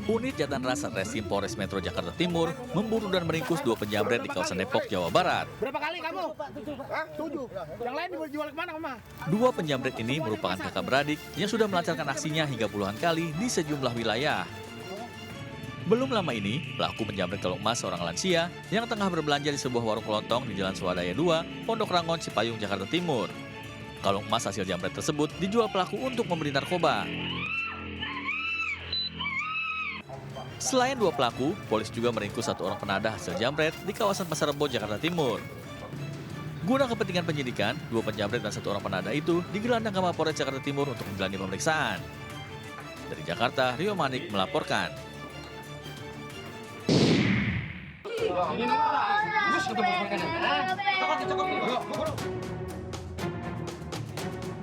Unit Jatan Ras Satreskrim Polres Metro Jakarta Timur memburu dan meringkus dua penjamret di kawasan Depok, Jawa Barat. Berapa kali kamu? 7. Yang lain dijual kemana, Mama? Dua penjamret ini merupakan kakak beradik yang sudah melancarkan aksinya hingga puluhan kali di sejumlah wilayah. Belum lama ini, pelaku penjamret kalung emas seorang lansia yang tengah berbelanja di sebuah warung kelontong di Jalan Swadaya 2, Pondok Rangon, Cipayung, Jakarta Timur. Kalung emas hasil jambret tersebut dijual pelaku untuk membeli narkoba. Selain dua pelaku, polisi juga meringkus satu orang penadah hasil jambret di kawasan Pasar Rebo, Jakarta Timur. Guna kepentingan penyidikan, dua penjamret dan satu orang penadah itu digelandang ke Mapolres Jakarta Timur untuk menjalani pemeriksaan. Dari Jakarta, Rio Manik melaporkan.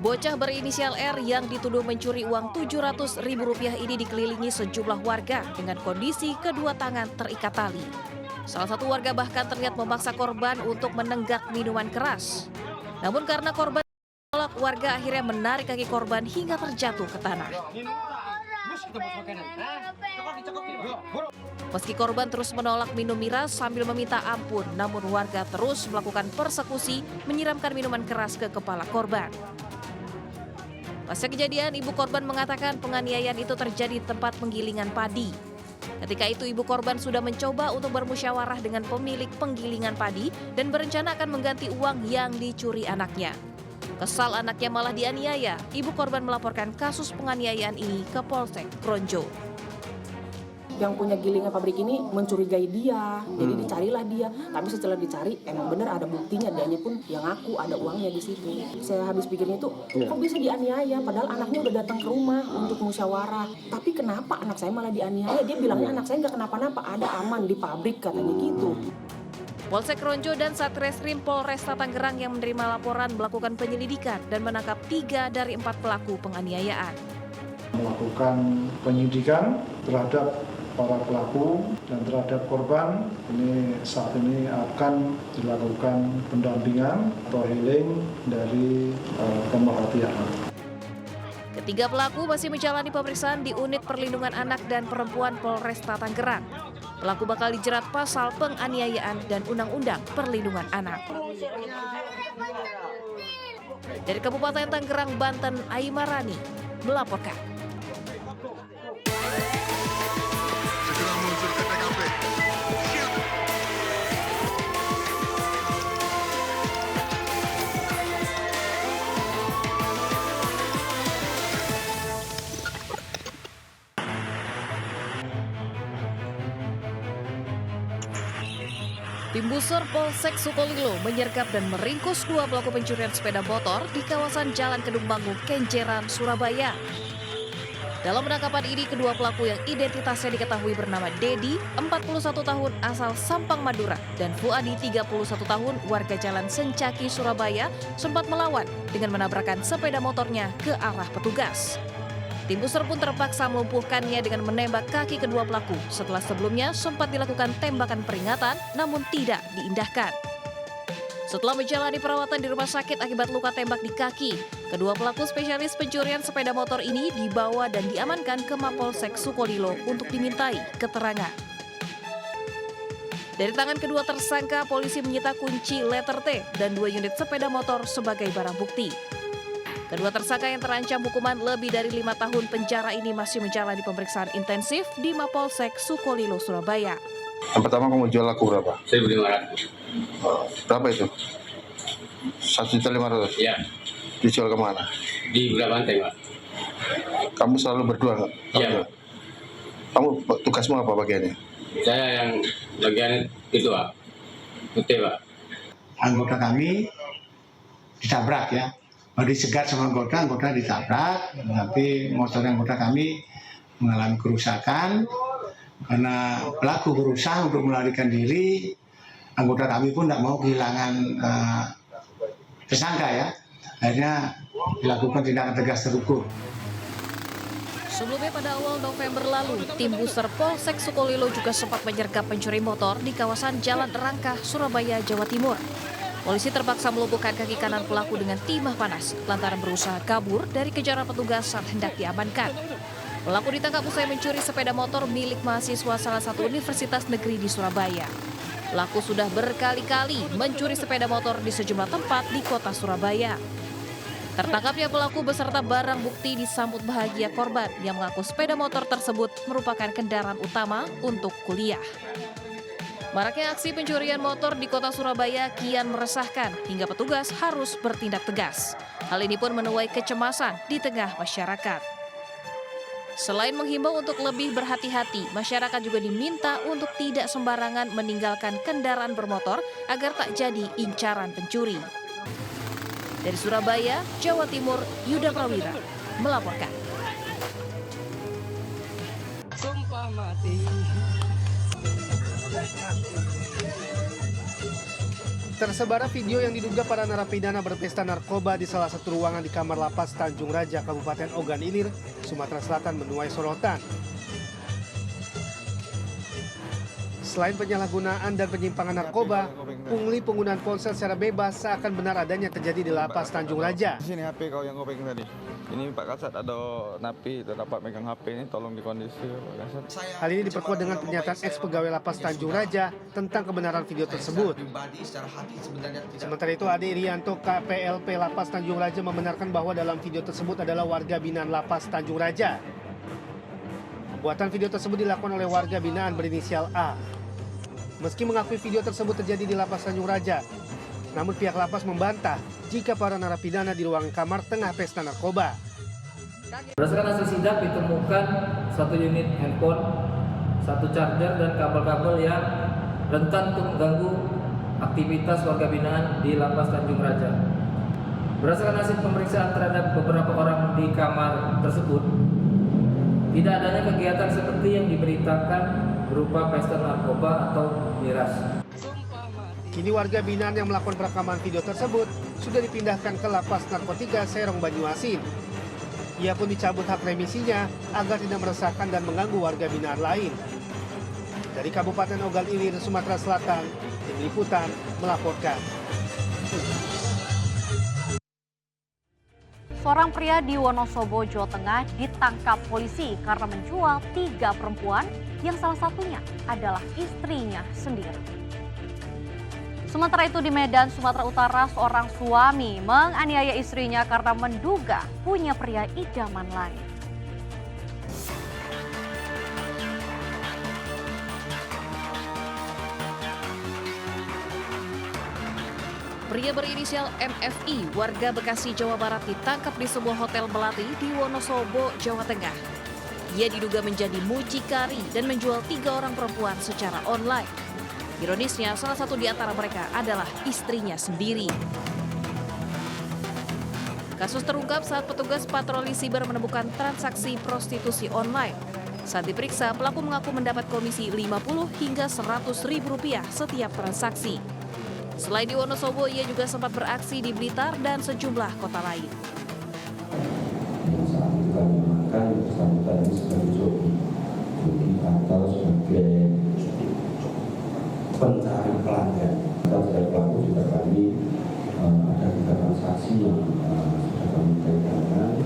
Bocah berinisial R yang dituduh mencuri uang Rp700.000 ini dikelilingi sejumlah warga dengan kondisi kedua tangan terikat tali. Salah satu warga bahkan terlihat memaksa korban untuk menenggak minuman keras. Namun karena korban menolak, warga akhirnya menarik kaki korban hingga terjatuh ke tanah. Meski korban terus menolak minum miras sambil meminta ampun, namun warga terus melakukan persekusi menyiramkan minuman keras ke kepala korban. Pasca kejadian, ibu korban mengatakan penganiayaan itu terjadi di tempat penggilingan padi. Ketika itu ibu korban sudah mencoba untuk bermusyawarah dengan pemilik penggilingan padi dan berencana akan mengganti uang yang dicuri anaknya. Kesal anaknya malah dianiaya, ibu korban melaporkan kasus penganiayaan ini ke Polsek Kronjo. Yang punya gilingan pabrik ini mencurigai dia, jadi dicarilah dia. Tapi setelah dicari, emang benar ada buktinya, dianya pun yang ngaku ada uangnya di situ. Saya habis pikirnya itu, kok bisa dianiaya? Padahal anaknya udah datang ke rumah untuk musyawarah. Tapi kenapa anak saya malah dianiaya? Dia bilangnya anak saya nggak kenapa-napa, ada aman di pabrik katanya gitu. Polsek Kronjo dan Satreskrim Polresta Tangerang yang menerima laporan melakukan penyelidikan dan menangkap 3 dari 4 pelaku penganiayaan. Melakukan penyidikan terhadap para pelaku dan terhadap korban. Ini saat ini akan dilakukan pendampingan atau healing dari pemerhatian. Ketiga pelaku masih menjalani pemeriksaan di Unit Perlindungan Anak dan Perempuan Polresta Tangerang. Pelaku bakal dijerat pasal penganiayaan dan Undang-Undang Perlindungan Anak. Dari Kabupaten Tangerang, Banten, Aimarani melaporkan. Segera meluncur ke TKP. Siap. Tim Busur Polsek Sukolilo menyergap dan meringkus 2 pelaku pencurian sepeda motor di kawasan Jalan Kedung Bangku, Kenjeran, Surabaya. Dalam penangkapan ini, kedua pelaku yang identitasnya diketahui bernama Dedi, 41 tahun asal Sampang, Madura, dan Fuadi, 31 tahun warga Jalan Sencaki, Surabaya, sempat melawan dengan menabrakkan sepeda motornya ke arah petugas. Tim Busur pun terpaksa melumpuhkannya dengan menembak kaki kedua pelaku setelah sebelumnya sempat dilakukan tembakan peringatan namun tidak diindahkan. Setelah menjalani perawatan di rumah sakit akibat luka tembak di kaki, kedua pelaku spesialis pencurian sepeda motor ini dibawa dan diamankan ke Mapolsek Sukolilo untuk dimintai keterangan. Dari tangan kedua tersangka, polisi menyita kunci letter T dan 2 unit sepeda motor sebagai barang bukti. Kedua tersangka yang terancam hukuman lebih dari 5 tahun penjara ini masih menjalani pemeriksaan intensif di Mapolsek Sukolilo, Surabaya. Yang pertama kamu jual laku berapa? 1.500. Berapa itu? 1.500.000? Iya. Dijual kemana? Di Bulak Banteng, Pak. Kamu selalu berdua nggak? Iya. Kamu tugasmu apa bagiannya? Saya yang bagian itu, Pak. Putih, Pak. Anggota kami ditabrak ya. Dicegat sama anggota ditabrak, tapi motor anggota kami mengalami kerusakan. Karena pelaku berusaha untuk melarikan diri, anggota kami pun tidak mau kehilangan tersangka ya. Akhirnya dilakukan tindakan tegas terukur. Sebelumnya pada awal November lalu, tim Busur Polsek Sukolilo juga sempat menyergap pencuri motor di kawasan Jalan Rangkah, Surabaya, Jawa Timur. Polisi terpaksa melumpuhkan kaki kanan pelaku dengan timah panas lantaran berusaha kabur dari kejaran petugas saat hendak diamankan. Pelaku ditangkap usai mencuri sepeda motor milik mahasiswa salah satu universitas negeri di Surabaya. Pelaku sudah berkali-kali mencuri sepeda motor di sejumlah tempat di kota Surabaya. Tertangkapnya pelaku beserta barang bukti disambut bahagia korban yang mengaku sepeda motor tersebut merupakan kendaraan utama untuk kuliah. Maraknya aksi pencurian motor di kota Surabaya kian meresahkan hingga petugas harus bertindak tegas. Hal ini pun menuai kecemasan di tengah masyarakat. Selain menghimbau untuk lebih berhati-hati, masyarakat juga diminta untuk tidak sembarangan meninggalkan kendaraan bermotor agar tak jadi incaran pencuri. Dari Surabaya, Jawa Timur, Yuda Prawira melaporkan. Sumpah mati. Tersebar video yang diduga para narapidana berpesta narkoba di salah satu ruangan di kamar lapas Tanjung Raja, Kabupaten Ogan Ilir, Sumatera Selatan menuai sorotan. Selain penyalahgunaan dan penyimpangan narkoba, pungli penggunaan ponsel secara bebas seakan benar adanya terjadi di lapas Tanjung Raja. Di sini HP kau yang kau pegang tadi. Ini Pak Kasat ada napi dapat megang HP ini, tolong dikondisi Pak Kasat. Hal ini diperkuat dengan pernyataan ex-pegawai lapas Tanjung Raja tentang kebenaran video tersebut. Sementara itu, Ade Irianto, KPLP Lapas Tanjung Raja membenarkan bahwa dalam video tersebut adalah warga binaan Lapas Tanjung Raja. Pembuatan video tersebut dilakukan oleh warga binaan berinisial A. Meski mengakui video tersebut terjadi di Lapas Tanjung Raja, namun pihak lapas membantah jika para narapidana di ruang kamar tengah pesta narkoba. Berdasarkan hasil sidak ditemukan 1 unit handphone, 1 charger dan kabel-kabel yang rentan untuk mengganggu aktivitas warga binaan di Lapas Tanjung Raja. Berdasarkan hasil pemeriksaan terhadap beberapa orang di kamar tersebut, tidak adanya kegiatan seperti yang diberitakan berupa pesta narkoba atau miras. Kini warga binaan yang melakukan perekaman video tersebut sudah dipindahkan ke Lapas Narkotika Serong Banyuasin. Ia pun dicabut hak remisinya agar tidak meresahkan dan mengganggu warga binaan lain. Dari Kabupaten Ogan Ilir, Sumatera Selatan, Tim Liputan melaporkan. Seorang pria di Wonosobo, Jawa Tengah ditangkap polisi karena menjual 3 perempuan yang salah satunya adalah istrinya sendiri. Sementara itu di Medan, Sumatera Utara, seorang suami menganiaya istrinya karena menduga punya pria idaman lain. Pria berinisial MFI, warga Bekasi, Jawa Barat ditangkap di sebuah hotel melati di Wonosobo, Jawa Tengah. Ia diduga menjadi mucikari dan menjual 3 orang perempuan secara online. Ironisnya, salah satu di antara mereka adalah istrinya sendiri. Kasus terungkap saat petugas patroli siber menemukan transaksi prostitusi online. Saat diperiksa, pelaku mengaku mendapat komisi 50 hingga Rp100.000 setiap transaksi. Selain di Wonosobo, ia juga sempat beraksi di Blitar dan sejumlah kota lain. Pencari pelanggan atau dari pelaku juga kami ada 3 transaksi yang sudah kami pegang.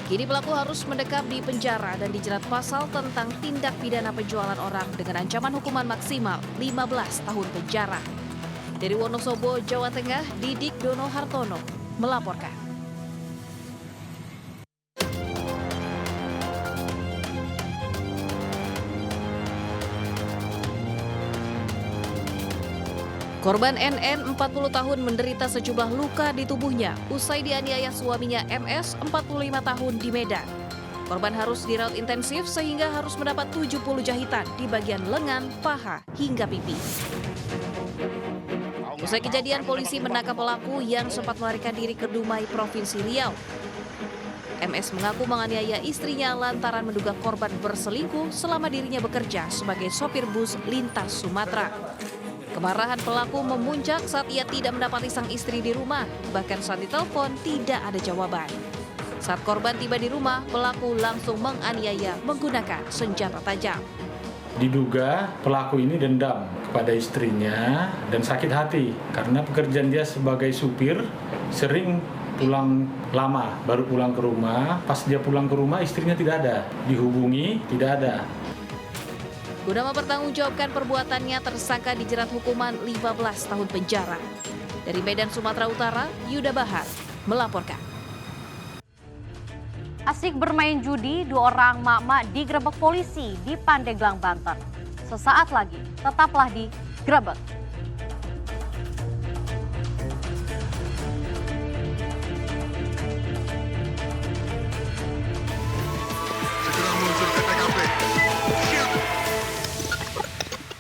Kini pelaku harus mendekam di penjara dan dijerat pasal tentang tindak pidana penjualan orang dengan ancaman hukuman maksimal 15 tahun penjara. Dari Wonosobo, Jawa Tengah, Didik Dono Hartono melaporkan. Korban NN 40 tahun menderita sejumlah luka di tubuhnya usai dianiaya suaminya MS 45 tahun di Medan. Korban harus dirawat intensif sehingga harus mendapat 70 jahitan di bagian lengan, paha, hingga pipi. Usai kejadian, polisi menangkap pelaku yang sempat melarikan diri ke Dumai, Provinsi Riau. MS mengaku menganiaya istrinya lantaran menduga korban berselingkuh selama dirinya bekerja sebagai sopir bus lintas Sumatera. Kemarahan pelaku memuncak saat ia tidak mendapati sang istri di rumah, bahkan saat ditelepon tidak ada jawaban. Saat korban tiba di rumah, pelaku langsung menganiaya menggunakan senjata tajam. Diduga pelaku ini dendam kepada istrinya dan sakit hati karena pekerjaan dia sebagai supir sering pulang lama, baru pulang ke rumah. Pas dia pulang ke rumah istrinya tidak ada, dihubungi tidak ada. Guna mempertanggungjawabkan perbuatannya, tersangka dijerat hukuman 15 tahun penjara. Dari Medan, Sumatera Utara, Yuda Bahar melaporkan. Asik bermain judi, 2 orang mak-mak digerebek polisi di Pandeglang, Banten. Sesaat lagi, tetaplah di Grebek.